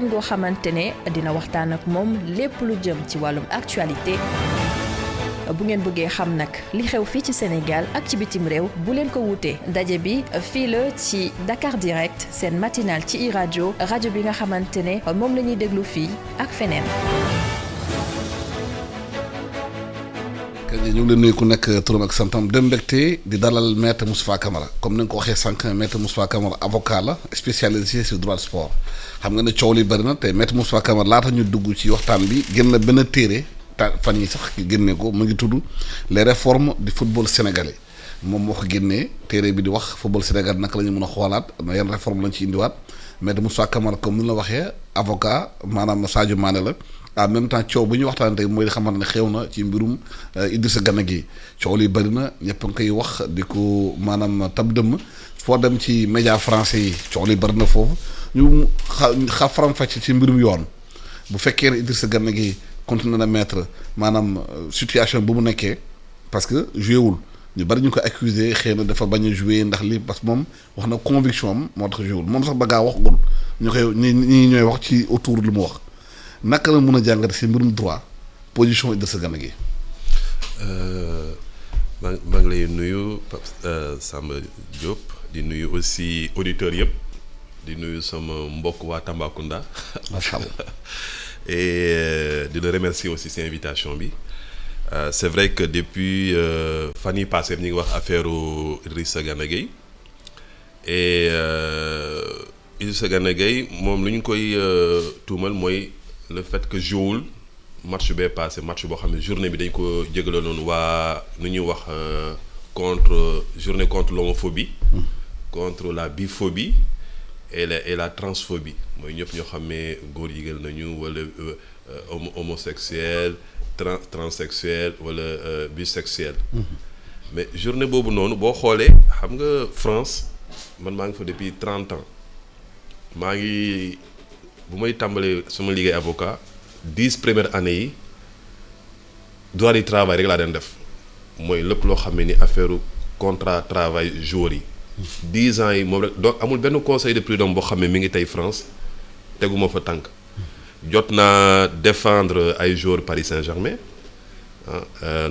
goo xamante ne dina waxtaan ak moom lépp lu jëm ci wàllum actualité. bu ngeen bëggee xam nag li xew fii ci Sénégal ak ci bitim réew bu leen ko wutee ndaje bi fii la ci Dakar Direct seen matinal ci iRadio rajo bi nga xamante ne moom la ñuy déglu fii ak feneen. ñu ngi leen nuyu ku nekk turam ak santam dem mbégte di dalal maître Moustapha Camara comme ni nga ko waxee sànq maître Moustapha Camara avocat la spécialisé sur droit de sport xam nga ne coow li bëri na te maître Moustapha Camara laata ñu dugg ci waxtaan bi génn na benn téere fan yi sax génne ko mu ngi tudd les réformes du football sénégalais moom moo ko génnee téere bi di wax football Sénégal naka la ñu mën a xoolaat yan réforme lañ ci indiwaat maître Moustapha Camara comme ni la waxee avocat maanaam Sadio Mané la. en même temps coow bu ñu waxtaan tey mooy di xamante ne xew na ci mbirum Idrissa Gana Gueye coow li bëri na ñëpp a ngi koy wax di ko maanaam tab dëmm foo dem ci média français yi coow li bëri na foofu ñu faram-fàcce ci mbirum yoon bu fekkee ne Idrissa Gana Gueye continué na mettre maanaam situation bu mu nekkee parce que joué wul ñu bëri ñu ko accusé xëy na dafa bañ a joué ndax lii parce que moom wax na conviction am moo tax joué wul moom sax ba gaa waxagul ñu koy ñi ñooy wax ci autour lu mu wax. naka la mën a jàngate si mbirum droit position Idrissa Gana Gueye. maa ngi lay nuyu Samba Diop di nuyu aussi auditeurs yëpp di nuyu sama mbokk waa Tambacounda. macha allah et di la remercier aussi si invitation bi c'est vrai que depuis fan yii passé ñu ngi wax affaire Idrissa Gana Gueye et Idrissa Gana Gueye moom lu ñu koy tuumal mooy. le fait que jouwul match bee passé match boo xam ne journée bi dañ ko jégale noonu waa nu ñuy wax journée contre l'homophobie contre la biphobie et la transphobie mooy ñëpp ñoo xam ne góor jigéen nañu wala homosexuel transsexuel wala bisexuel mais journée boobu noonu boo xoolee xam nga France man maa ngi fa depuis 30 ans maa ngi bu may tàmbalee sama liggéey avocat 10 premières années yi droit du travail rek laa doon def mooy lépp loo xam ne ni affaire contrat travail jour yi 10 ans yi moom rek donc amul benn conseil de prud'homme boo xam ne mi ngi tey France teguma fa tànk jot naa défendre ay joueurs Paris Saint-Germain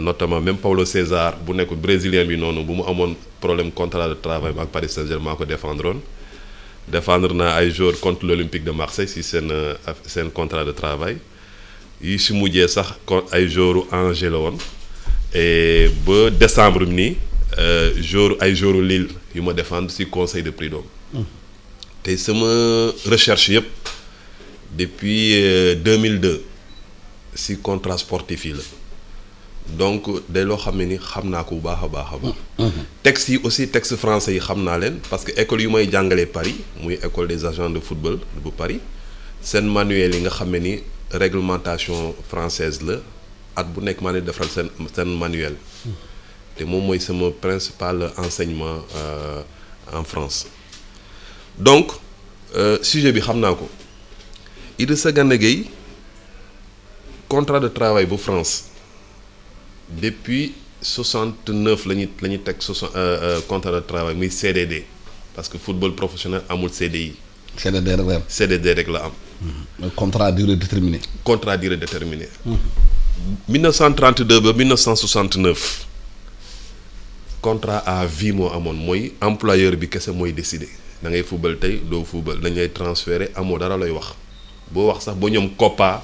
notamment même Paulo César bu nekk brésilien bi noonu bu mu amoon problème contrat de travail ak Paris Saint-Germain maa ko défendroon défendre naa ay joueurs contre l'Olympique de Marseille si seen contrat de travail yi si mujjee sax ay joueurs Angers la woon et ba décembre bi nii ay joueurs Lille yu ma défendre si conseil de prud'homme te sama recherche yëpp depuis 2002 si contrat sportif yi la donc day loo xam ne ni xam naa ko bu baax a baax a baax texte yi aussi texte français yi xam naa leen parce que école yu may jàngalee Paris muy école des agents de football bu Paris seen manuel yi nga xam ne ni réglementation française la at bu nekk maa ne defaral seen manuel te moom mooy sama principal enseignement en France donc sujet bi xam naa ko Idrissa Gana Gueye contrat de travail bu France depuis 69 la ñu teg contrat de travail muy CDD parce que football professionnel amul CDI. CDD rek la am. contrat durée déterminée. contrat durée déterminée. 1932 ba 1969 contrat à vie moo amoon mooy employeur bi kese mooy décider da ngay football tey doo football dañ lay transférer amoo dara lay wax boo wax sax ba ñoom COPPA.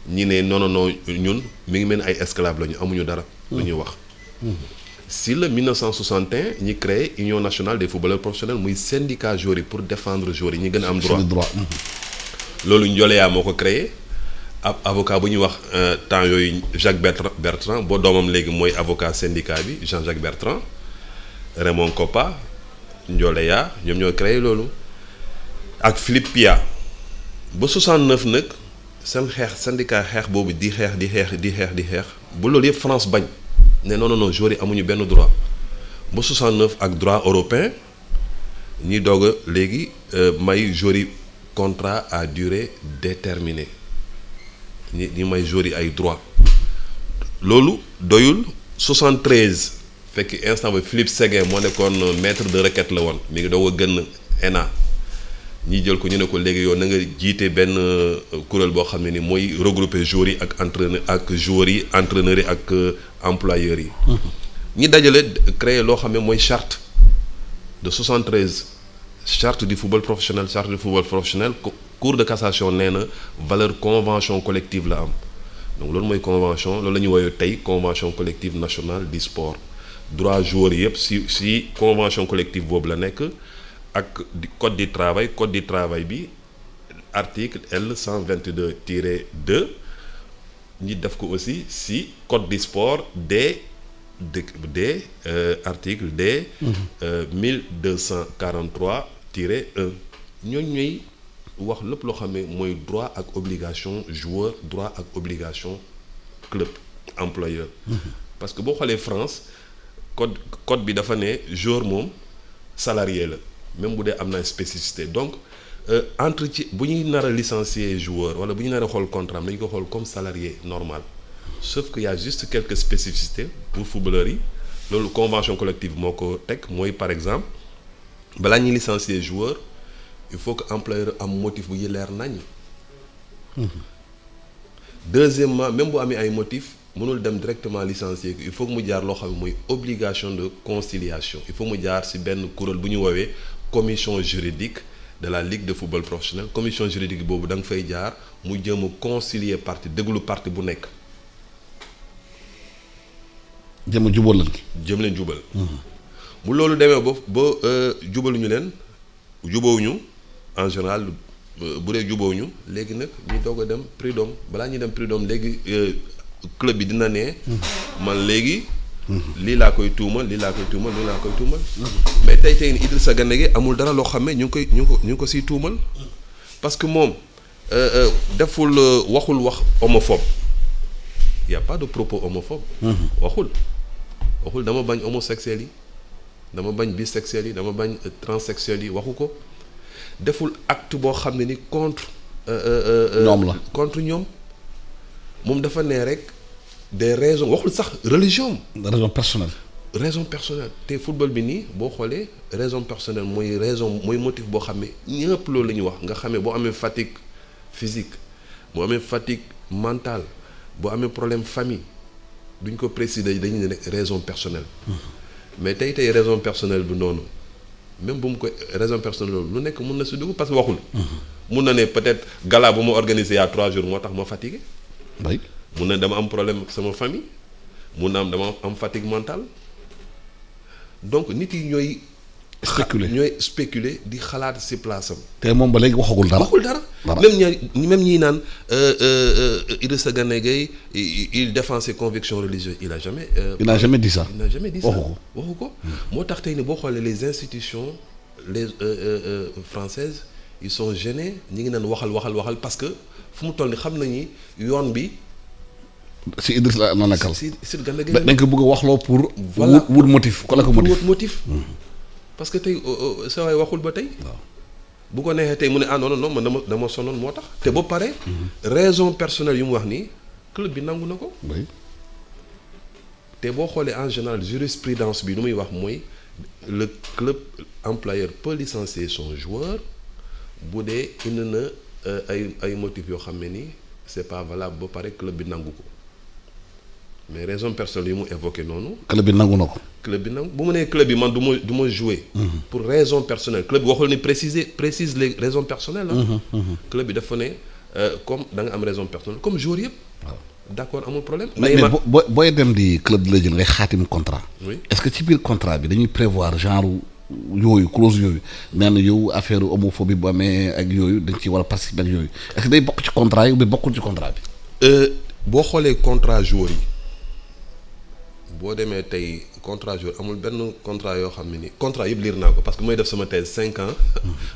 ñi ne non ñun mi ngi mel ni ay esclaves lañu amuñu dara. lu ñuy wax. si le 1961 ñi créé Union nationale des footballeurs professionnels muy syndicat joueurs yi pour défendre joueurs yi ñi gën a am droit. loolu Njoleya moo ko créé ab avocat bu ñuy wax temps yooyu Jacques Bertrand boo doomam léegi mooy avocat syndicat bi Jean-Jacques Bertrand Raymond Kopa Njoleya ñoom ñoo créé loolu ak Philippe Pia ba 69 nag. seen syndicat xeex boobu di xeex bu loolu yëpp France bañ ne non joueurs yi amuñu benn droit ba 69 ak droit européen ñi doog a léegi may joueurs yi contrat à durée déterminée ñi may joueurs yi ay droit loolu doyul 73 instant ba Philippe Séguin moo nekkoon maître de requête la woon mi ngi doog a gën ENA ñi jël ko ñu ne ko léegi yow na nga jiite benn kuréel boo xam ne ni mooy regrouper joueurs yi ak joueurs yi entraîneurs yi ak employeurs yi. ñi dajale créer loo xam ne mooy charte de 73 charte du football professionnel Cour de cassation nee na valeur convention collective la am donc loolu mooy convention loolu la ñuy woowee tey convention collective nationale du sport droit joueurs yëpp si convention collective boobu la nekk ak code du travail bi article L 122-2 ñi def ko aussi si code du sport article D 1243-1 ñooñu ñooy wax lépp loo xam ne mooy droit ak obligation joueur droit ak obligation club employeur. Parce que boo xoolee France code bi dafa ne joueur moom salarié la même bu dee am na spécificité donc entre ci bu ñuy nar a licencier joueur wala bu ñu nar a xool contrat am dañu ko xool comme salarié normal sauf que y a juste quelques spécificités pour footballeurs yi loolu convention collective moo ko teg mooy par exemple balaa ñuy licencier joueur il faut que employeur am motif bu leer nañ. Deuxièmement même bu amee ay motif mënul dem directement licencier il faut que mu jaar loo xam ne mooy obligation de conciliation il faut mu jaar ci benn kuréel bu ñu woowee commission juridique de la ligue de football professionnel commission juridique boobu da nga fay jaar mu jëm a concilier partie déglu partie bu nekk. jëm a jubal leen. jëm leen jubal. bu loolu demee ba jubaluñu leen jubawuñu en général bu dee jubawuñu léegi nag ñu doog a dem prud'homme balaa ñuy dem prud'homme léegi club bi dina ne. man léegi. lii laa koy tuumal. mais tey Idrissa Gana Gueye amul dara loo xam ne ñu ngi ko siy tuumal parce que moom deful waxul wax homophobe y a pas de propos homophobe. waxul dama bañ homosexuel yi dama bañ bisexuel yi dama bañ transsexuel yi waxu ko deful acte boo xam ne ni contre. ñoom la contre ñoom moom dafa nee rek des raisons waxul sax religion. raison personnelle te football bi nii boo xoolee raison personnelle mooy motif boo xam ne ñëpp loolu la ñuy wax nga xam ne boo amee fatigue physique boo amee fatigue mentale boo amee problème famille duñ ko préciser dañu ne raison personnelle. mais tey raison personnelle bi noonu même bu mu ko raison personnelle loolu lu nekk mun na si dugg parce que waxul. mun na ne peut-être gala bu ma organisé il y a 3 jours moo tax ma fatigué. oui mun na dama am problème ak sama famille mun na am dama am fatigue mentale donc nit yi ñooy. spéculer di xalaat ci place am. te moom ba léegi waxagul dara. même ñi naan Idrissa Gana Gueye il défend ses convictions religieuses il n'a jamais dit ça. waxu ko moo tax tey ni boo xoolee les institutions les françaises ils sont gênés ñi ngi naan waxal parce que fu mu toll ni xam nañu yoon bi. si Idrissa la nekkal. si Gana Gueye dañ ko bëgg a waxloo pour. voilà wut motif ko la ko motif. parce que tey sa waay waxul ba tey. waaw bu ko neexee tey mu ne non man dama sonoon moo tax. te ba pare. raison personnelle yu mu wax nii club bi nangu na ko. oui. te boo xoolee en général jurisprudence bi nu muy wax mooy le club employeur peut licencier son joueur bu dee indi na ay motifs yoo xam ne ni c'est pas valable ba pare club bi nangu ko. mais raison personnelle yi mu évoqué noonu. club bi nangu na ko. club bi nangu bu ma nee club bi man du ma jouer. pour raison personnelle club bi waxul ni précise les raisons personnelles. club bi dafa ne comme da nga am raison personnelle comme joueur yëpp. waaw d'accord amul problème. mais booy dem di club di la jël ngay xaatim contrat. oui est-ce que ci biir contrat bi dañuy prévoir genre yooyu clause yooyu nee na yow affaire homophobie bu amee ak yooyu dañ ci war a participer ak yooyu est-ce que day bokk ci contrat yi ou bokkul ci contrat bi. boo xoolee contrat joueur yi. boo demee tey contrat joueur amul benn contrat yoo xam ne ni contrat yëpp lire naa ko parce que mooy def sama thèse 5 ans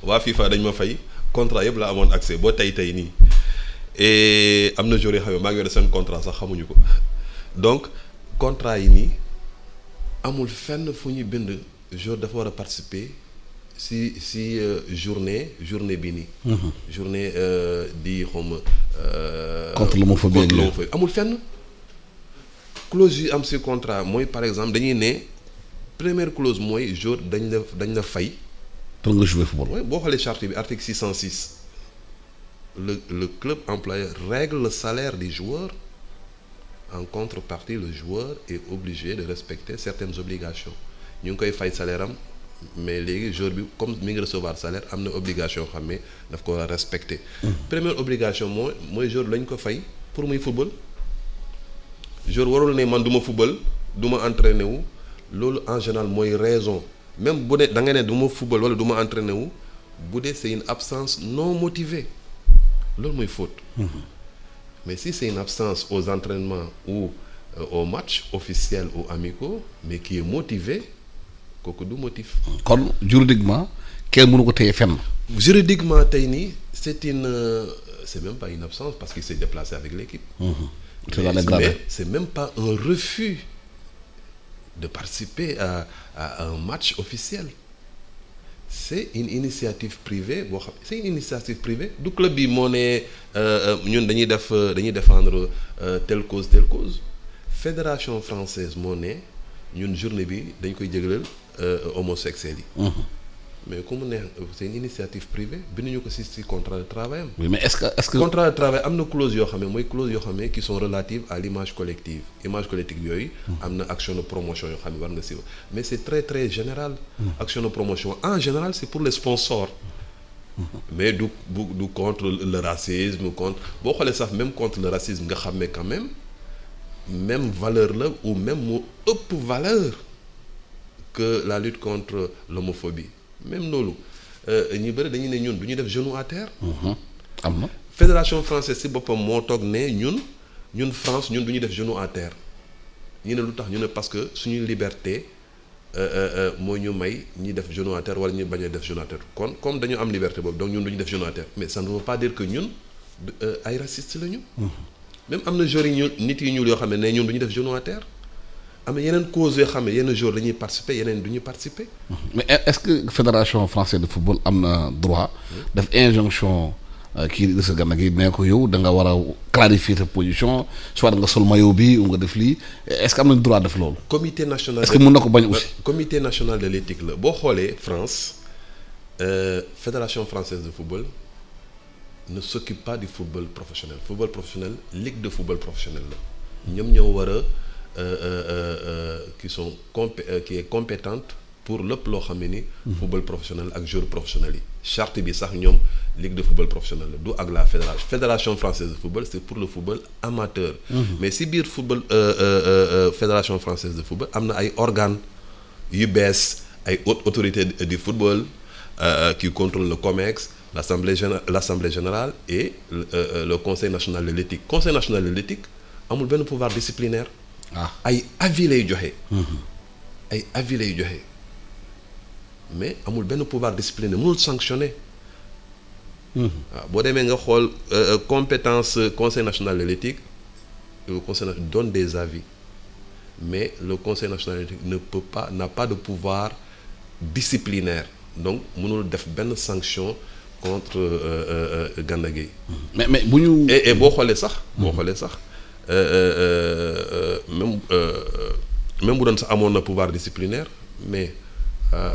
waa FIFA dañ ma fay contrat yëpp la amoon accès boo tey nii et am na joueurs yoo xam ne maa ngi yore seen contrat sax xamuñu ko donc contrat yi nii amul fenn fu ñu bind joueur dafa war a participer si journée bi nii. journée di xawma. contre l'homophobie amul fenn. clause yu am ci contrat mooy par exemple dañuy ne première clause mooy jour dañ la fay pour nga jouer football. oui boo xoolee charte bi article 606 le club employeur règle le salaire des joueurs. En contrepartie, le joueur est obligé de respecter certaines obligations ñu ngi koy fay salaire am mais léegi joueur bi comme mi ngi recevoir salaire am na obligation xam ne daf ko war a respecter. Première obligation mooy joueur lañ ko fay pour muy football. joueur warul ne man du ma football du ma entraîner wu loolu en général mooy raison même bu dee da nga ne du ma football wala du ma entraîner wu bu dee c'est une absence non motivée loolu mooy faute. Mais si c'est une absence aux entraînements ou aux matchs officiels ou amicaux mais qui est motivé kooku du motif. kon juridiquement kenn mënu ko téye fenn. Juridiquement tey nii c'est même pas une absence parce qu'il s'est déplacé avec l'équipe. Mais c'est même pas un refus de participer à un match officiel. C'est une initiative privée boo xam c'est une initiative privée du club bi moo ne ñun dañuy défendre telle cause fédération française moo ne ñun journée bi dañ koy jégaleel homosexuels yi. mais comme ne c'est une initiative privée binduñu ko ci contrat de travail am. oui mais est-ce que contrat de travail am na clause yoo xam ne mooy clause yoo xam ne qui sont relatives à l'image collective yooyu. am na action de promotion yoo xam ne war nga ci mais c'est très très général. action de promotion en général c'est pour les sponsors. mais du contre le racisme contre boo xoolee sax même contre le racisme nga xam ne quand même valeur la ou même mu ëpp valeur que la lutte contre l'homophobie. même loolu ñu bëri dañuy ne ñun du ñu def genou à terre. am na. fédération française ci boppam moo toog ne ñun France ñun du ñu def genou à terre ñu ne lu tax ñu ne parce que suñuy liberté moo ñu may ñi def genou à terre wala ñu bañ a def genou à terre kon comme dañu am liberté boobu donc ñun du ñu def genou à terre mais ça ne veut pas dire que ñun ay racistes lañu. même am na joueurs yi ñu nit yi ñuul yoo xam ne ñun du ñu def genou à terre. am na yeneen causes yoo xam ne yenn jours dañuy participer yeneen du ñu participer. mais est-ce que fédération française de football am na droit def injonction kii Idrissa Gana Gueye nee ko yow da nga war a clarifier ta position soit nga sol maillot bi ou nga def lii est-ce que am nañ droit def loolu. comité national est-ce que mën na ko bañ aussi. comité national de l'éthique la boo xoolee France fédération française de football ne s'occupe pas du football professionnel ligue de football professionnel la ñoom ñoo war a qui est compétente pour lépp loo xam ne ni football professionnel ak joueur professionnel yi charte bi sax ñoom ligue de football professionnel la du ak la fédération française de football c'est pour le football amateur. mais si biir football fédération française de football am na ay organes yu bees ay hautes autorités du football qui contrôlent le COMEX l'assemblée générale et le conseil national de l'éthique. Conseil national de l'éthique amul benn pouvoir disciplinaire. ay avis lay joxe. mais amul benn pouvoir disciplinaire mënul sanctionner. waaw boo demee nga xool compétence conseil national de l'éthique le conseil national donne des avis mais le conseil national de l'éthique n'a pas de pouvoir disciplinaire donc mënul def benn sanction contre Gana Gueye. mais bu ñu. et boo xoolee sax. même bu doon sax amoon na pouvoir disciplinaire mais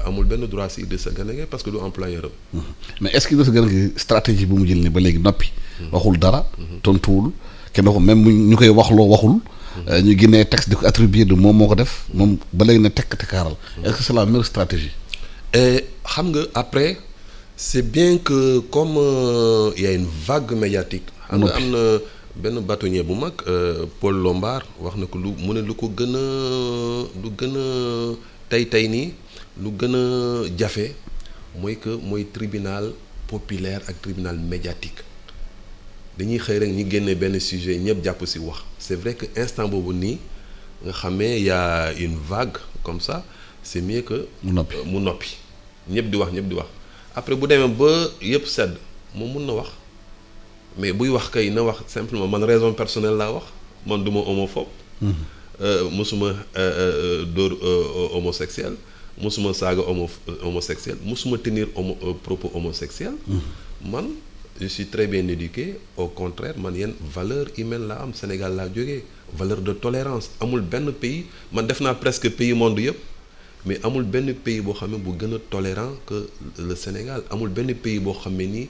amul benn droit si Idrissa Gana Gueye parce que du employeur am. mais est-ce que Idrissa Gana Gueye stratégie bu mu jël ni ba léegi noppi. waxul dara. tontuwul kenn waxul même ñu koy waxloo waxul. ñu génnee texte di ko attribuer de moom moo ko def moom ba léegi ne tekkaaral. est-ce que c'est la meilleure stratégie. xam nga après c'est bien que comme il y a une vague médiatique. xam nga am na benn bâtonnier bu mag Paul Lombard wax na ko mu ne lu gën a tey nii lu gën a jafe mooy tribunal populaire ak tribunal médiatique dañuy xëy rek ñi génne benn sujet ñëpp jàpp ci wax c'est vrai que instant boobu nii nga xamee y a une vague comme ça c'est mieux que mu noppi ñëpp di wax après bu demee ba yëpp sedd moom mun na wax mais buy wax kay na wax simplement man raison personnelle laa wax man duma homophobe. musuma dóor homosexuel musuma saaga homosexuel musuma tenir propos homosexuel. man je suis très bien éduqué au contraire man yenn valeur humaine laa am Sénégal laa jógee valeur de tolérance amul benn pays man def naa presque pays monde yëpp mais amul benn pays boo xam ne bu gën a tolérant que le Sénégal amul benn pays boo xam ne ni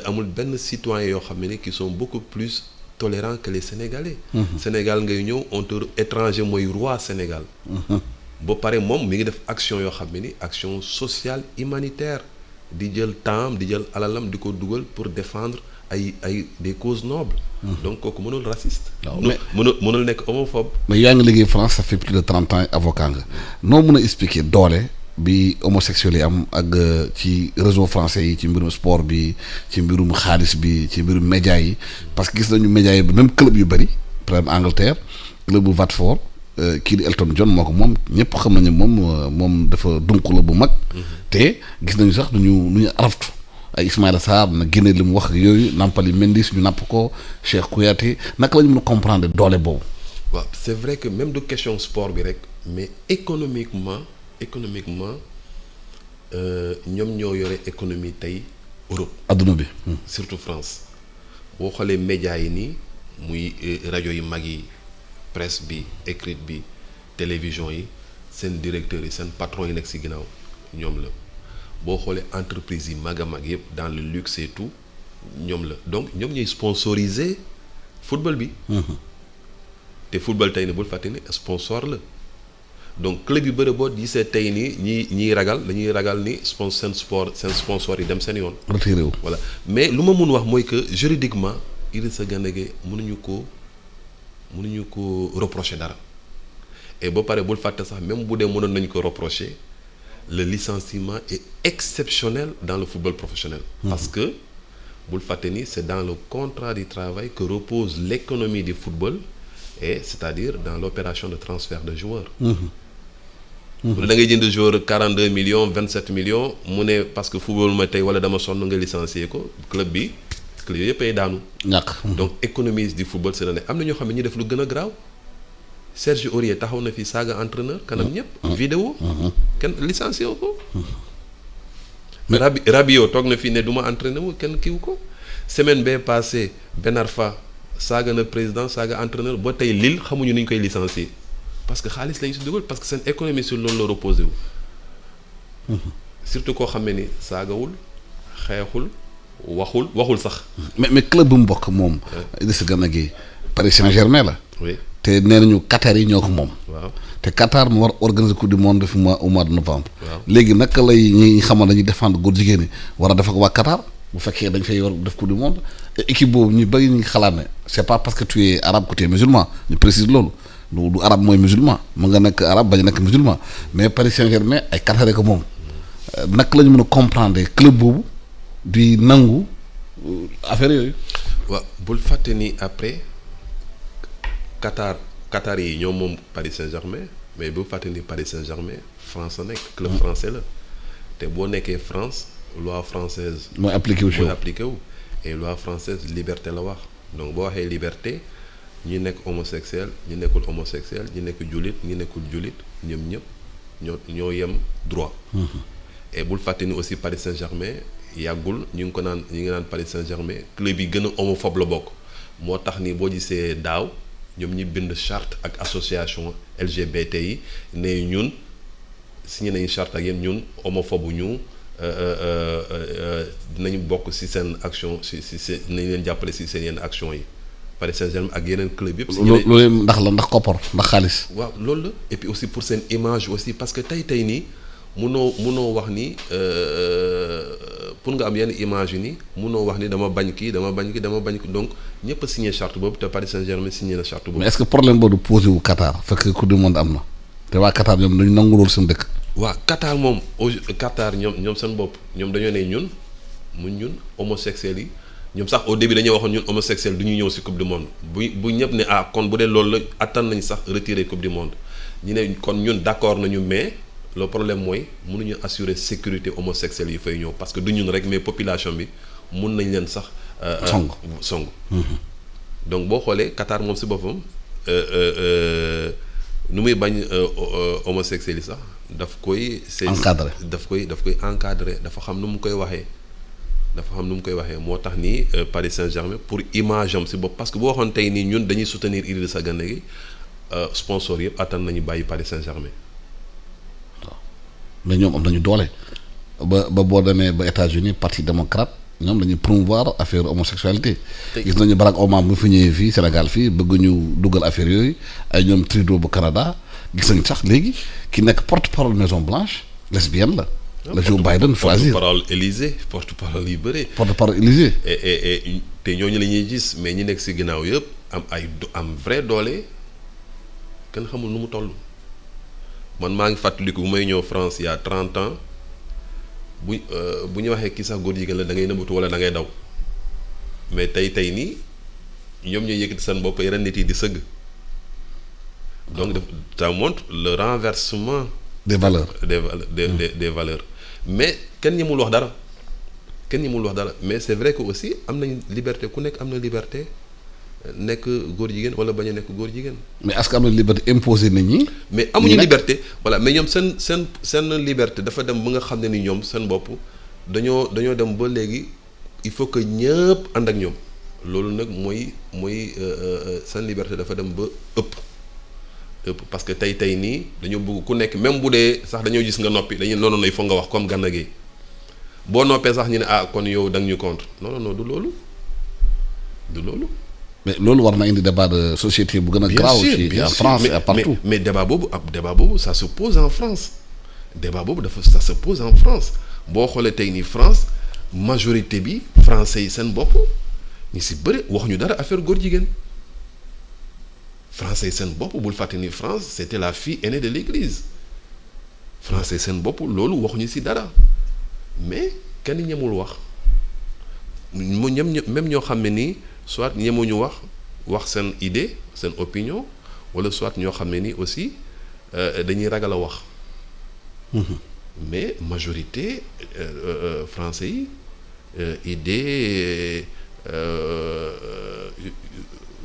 amul benn citoyen yoo xam ne ni qui sont beaucoup plus tolérants que les Sénégalais. Sénégal ngay ñëw on te étranger mooy roi Sénégal. ba pare moom mi ngi def action yoo xam ne ni action sociale humanitaire di jël temps di jël alalam di ko dugal pour défendre ay des causes nobles. donc kooku mënul raciste. mënul nekk homophobe. mais yaa ngi liggéey France ça fait plus de 30 ans avocat nga noo mën a expliquer doole bi homosexuels yi am ak ci réseau français yi ci mbirum sport bi ci mbirum xaalis bi ci mbirum média yi parce que gis nañu média yi même club yu bëri par exemple Angleterre club bu Watford kii di Elton John moo ko moom ñëpp xam nañu moom dafa dunk la bu mag. te gis nañu sax nu ñu araftu ay Ismaïla Sarr na génne li mu wax ak yooyu Nampali Mendy ñu napp ko Cheikh Kouyaté naka la ñu mën a comprendre doole boobu. waaw c'est vrai que même du question sport bi rek mais économiquement ñoom ñoo yore économie tey Europe. adduna bi. surtout France boo xoolee médias yi nii muy rajo yu mag yi presse bi écrite bi télévision yi seen directeurs yi seen patron yi nekk ci ginnaaw ñoom la boo xoolee entreprise yi mag a mag yëpp dans le luxe et tout ñoom la donc ñoom ñuy sponsoriser football bi. te football tey ni bul fàtte ni sponsor la donc club yu bëri boo gisee tey nii ñiy ragal dañuy ragal ni seen sponsor yi dem seen yoon. retiré wu voilà mais lu ma mun wax mooy que juridiquement Idrissa Gana Gueye mënuñu ko reprocher dara et ba pare bul fàtte sax même bu dee mënoon nañu ko reprocher le licenciement est exceptionnel dans le football professionnel. parce que bul fàtte ni c'est dans le contrat du travail que repose l'économie du football. Et c'est-à-dire dans l'opération de transfert de joueurs. da ngay jënd joueur 42 millions 27 millions mu ne parce que football ma tey wala dama sonn nga licencier ko club yëpp ay daanu. ñàkk donc économie du football c'est am na ñoo xam ne ñu def lu gën a graaw Serge Aurier taxaw na fi saaga entraîneur kanam ñëpp. vidéo kenn licencier wu ko. mais Rabiot toog na fi ne du ma entraîner wu kenn kiiw ko semaine bee passé Ben Arfa. saaga na président saaga entraîneur ba tey Lille xamuñu ni ñu koy licencier parce que xaalis lañu si dugal parce que seen économie sur loolu la reposé wu. surtout koo xam ne ni saagawul xeexul waxul sax. mais club bu mu bokk moom. Idrissa Gana Gueye Paris Saint-Germain la. oui te nee nañu Qatar yi ñoo ko moom. waaw te Qatar mu war organiser coupe du monde fi au mois de novembre. waaw léegi naka lay ñi xamoon dañuy défendre góor jigéen ñi war a def ak waa Qatar. bu fekkee dañ fay war def coupe du monde équipe boobu ñu bëri ñu ngi xalaat ne c'est pas parce que tu es arabe que tu es musulman ñu précise loolu du arabe mooy musulman mu nga nekk arabe bañ a nekk musulman mais Paris Saint-Germain ay Qatar ko moom naka la ñu mën a comprendre club boobu di nangu affaire yooyu. waaw bul fàtte ni après Qatar yi ñoom moom Paris Saint-Germain mais bul fàtte ni Paris Saint-Germain France la nekk club français la te boo nekkee France. loi française mooy appliqué wu et loi française liberté la wax donc boo waxee liberté ñi nekk homosexuel ñi nekkul homosexuel ñi nekk jullit ñi nekkul jullit ñëpp ñoo yem droit. et bul fàtte ni aussi Paris Saint-Germain yàggul ñu ngi naan Paris Saint-Germain club yi gën a homophobe la bokk moo tax ni boo gisee daaw ñoom ñi bind charte ak association LGBT yi ne ñun signé nañu charte ak yéen ñun homophobe ñu. dinañu bokk ci seen action ci nañ leen jàppale ci seen yenn action yi Paris Saint-Germain ak yeneen club yëpp. loolu ndax koppar ndax xaalis. waaw loolu la et puis aussi pour seen image aussi parce que tey nii munoo wax ni pour nga am yenn image yi nii munoo wax ni dama bañ kii donc ñëpp a signé charte boobu te Paris Saint-Germain signé na charte boobu. mais est-ce que problème boobu posé wu Qatar fekk coupe du monde am na te waa Qatar ñoom dañu nangu loolu seen dëkk. waaw Qatar moom Qatar ñoom seen bopp ñoom dañoo ne ñun homosexuels yi ñoom sax au début dañuy waxoon ñun homosexuels du ñu ñëw ci coupe du monde bu ñëpp ne kon bu dee loolu la attan nañ sax retirer coupe du monde ñu ne kon ñun d'accord nañu mais le problème mooy mënuñu assurer sécurité homosexuels yi fay ñëw parce que du ñun rek mais population bi mun nañ leen sax. song donc boo xoolee Qatar moom ci boppam nu muy bañ homosexuels yi sax. daf koy encadrer dafa xam nu mu koy waxee moo tax ni Paris Saint-Germain pour image am ci bopp parce que boo waxoon tey nii ñun dañuy soutenir Idrissa Gana Gueye sponsor yëpp attan nañu bàyyi Paris Saint-Germain mais ñoom am nañu doole ba boo demee ba États-Unis parti démocrate ñoom dañuy promouvoir affaire homosexualité. gis nañu Barack Obama bu fi ñëwee fii Sénégal fii bëgg ñu dugal affaire yooyu ay ñoom Trudeau bu Canada gis nañu sax léegi ki nekk porte-parole Maison Blanche lesbienne la. la Joe Biden choisir porte-parole Élysée porte-parole yu bëri. porte-parole Élysée. et te ñooñu la ñuy gis mais ñi nekk si ginnaaw yëpp am vrai doole kenn xamul nu mu toll. man maa ngi fàttaliku bu may ñëw France il y a 30 ans bu ñu waxee kii sax góor jigéen la da ngay nëbbatu wala da ngay daw mais tey nii ñoom ñooy yëkkati seen bopp yeneen nit yi di sëgg donc ça montre le renversement des valeurs des valeurs mais kenn ñemul wax dara mais c'est vrai que aussi am nañ liberté ku nekk am na liberté nekk góor jigéen wala bañ a nekk góor jigéen. mais est-ce que am na liberté imposée nit ñi. mais amuñu liberté voilà mais ñoom seen liberté dafa dem ba nga xam ne ni ñoom seen bopp dañoo dem ba léegi il faut que ñëpp ànd ak ñoom loolu nag mooy seen liberté dafa dem ba ëpp parce que tey nii dañoo bëgg ku nekk même bu dee sax dañoo gis nga noppi dañuy non il faut nga wax comme Gana Gueye boo noppee sax ñu ne kon yow da nga ñu contre non du loolu. mais loolu war na indi débat de société bu gën a grave ci en France et partout mais débat boobu ça se pose en France ça se pose en France boo xoolee tey nii France majorité bi français yi seen bopp ñu si bëri waxuñu dara affaire góor jigéen français yi seen bopp bul fàtte ni France c'était la fille aînée de l'église français seen bopp loolu waxuñu si dara mais kenn ñemul wax mu même ñoo xam ne nii soit ñemuñu wax seen idée seen opinion wala soit ñoo xam ne ni aussi dañuy ragal a wax. mais majorité français yi idée.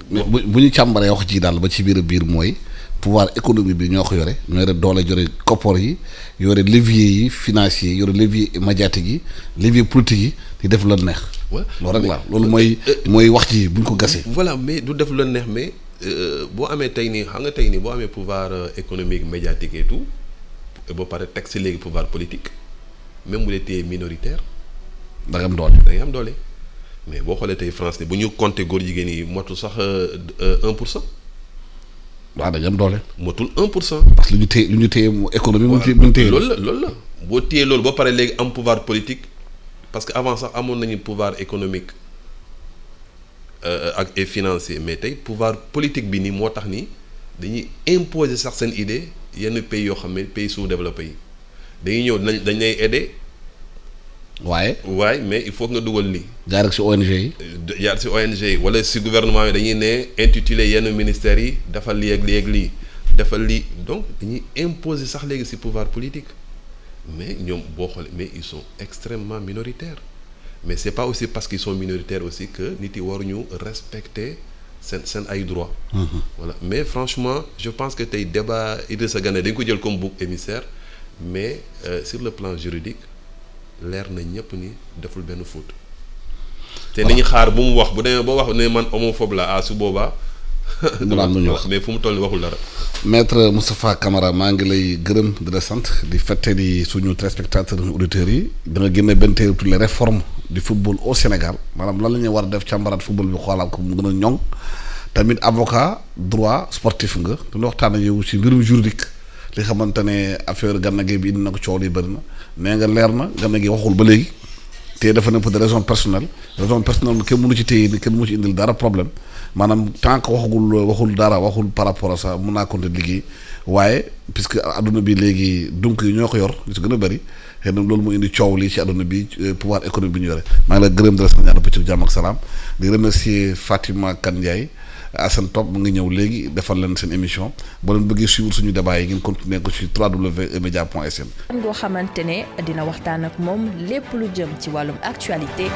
bu ñu càmbaree wax ci daal ba ci biir mooy pouvoir économique bi ñoo ko yore ñoo yore doole yore koppor yi yore levier yi financier yore levier médiatique yi levier politique yi di def la neex. loolu rek la loolu mooy wax ci buñ ko gasee. voilà mais du def la neex mais boo amee tey nii xam nga tey nii boo amee pouvoir économique médiatique et tout ba pare teg si léegi pouvoir politique même bu dee téye minoritaire. da nga am doole mais boo xoolee tey France ni bu ñu compter góor jigéen yi motul sax 1%. waaw dañu am doole. motul 1%. parce que lu ñu téye économie mu ñu téye loolu la boo téye loolu ba pare léegi am pouvoir politique parce que avant sax amoon nañu pouvoir économique et financier mais tey pouvoir politique bi nii moo tax ni dañuy imposer sax seen idée yenn pays yoo xam ne pays sous-développés yi dañuy ñëw dañ lay aider. waaye mais il faut que nga dugal lii. jaar ak si ONG yi. jaar si ONG yi wala si gouvernement yi dañuy ne intitulé yenn ministères yi defal lii ak lii defal lii donc dañuy imposer sax léegi si pouvoir politique mais ñoom boo xoolee mais ils sont extrêmement minoritaires mais c'est pas aussi parce qu'ils sont minoritaires aussi que nit yi waruñu respecter seen ay droits. Voilà mais franchement je pense que tey débat Idrissa Gana dañ ko jël comme bouc émissaire mais sur le plan juridique. leer na ñëpp ni deful benn faute. te nañu xaar bu mu wax bu demee ba wax ne man homophobe la su boobaa. mais fu mu toll waxul dara. maître Moustapha Camara maa ngi lay gërëm di la sant di fàttali suñu téléspectateurs et auditeurs yi da nga génne benn téere toutes les réformes du football au Sénégal maanaam lan la ñuy war a def càmbaraat football bi xoolaat ko mu gën a ñoŋ tamit avocat droit sportif nga te waxtaan ak yow ci mbirum juridique. li xamante ne affaire Gana Gueye bi indi na ko coow li bëri na nee nga leer na Gana Gueye waxul ba léegi te dafa ne pour des raisons personnelles kenn mënu ci téye ni kenn mënu ci indil dara problème maanaam tant que waxul dara waxul par rapport à ça mun naa compter liggéey waaye puisque adduna bi léegi donc yi ñoo ko yor li si gën a bëri xëy na loolu mu indi coow li ci adduna bi pouvoir économique bi ñu yore maa ngi la gërëm di la sant ñaar pëcc jàmm ak salaam di remercier Fatima Kane Ndiaye Assane Top mu ngi ñëw léegi defal leen seen émission boo leen bëggee suivre suñu débat yi ngeen continuer ko ci www.emedia.sn. ngoo xamante ne dina waxtaan ak moom lépp lu jëm ci wàllum actualité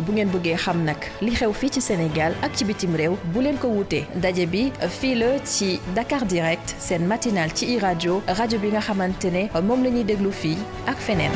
bu ngeen bëggee xam nag li xew fii ci Sénégal ak ci bitim réew bu leen ko wutee ndaje bi fii la ci Dakar Direct seen matinal ci rajo bi nga xamante ne moom la ñuy déglu fii ak feneen.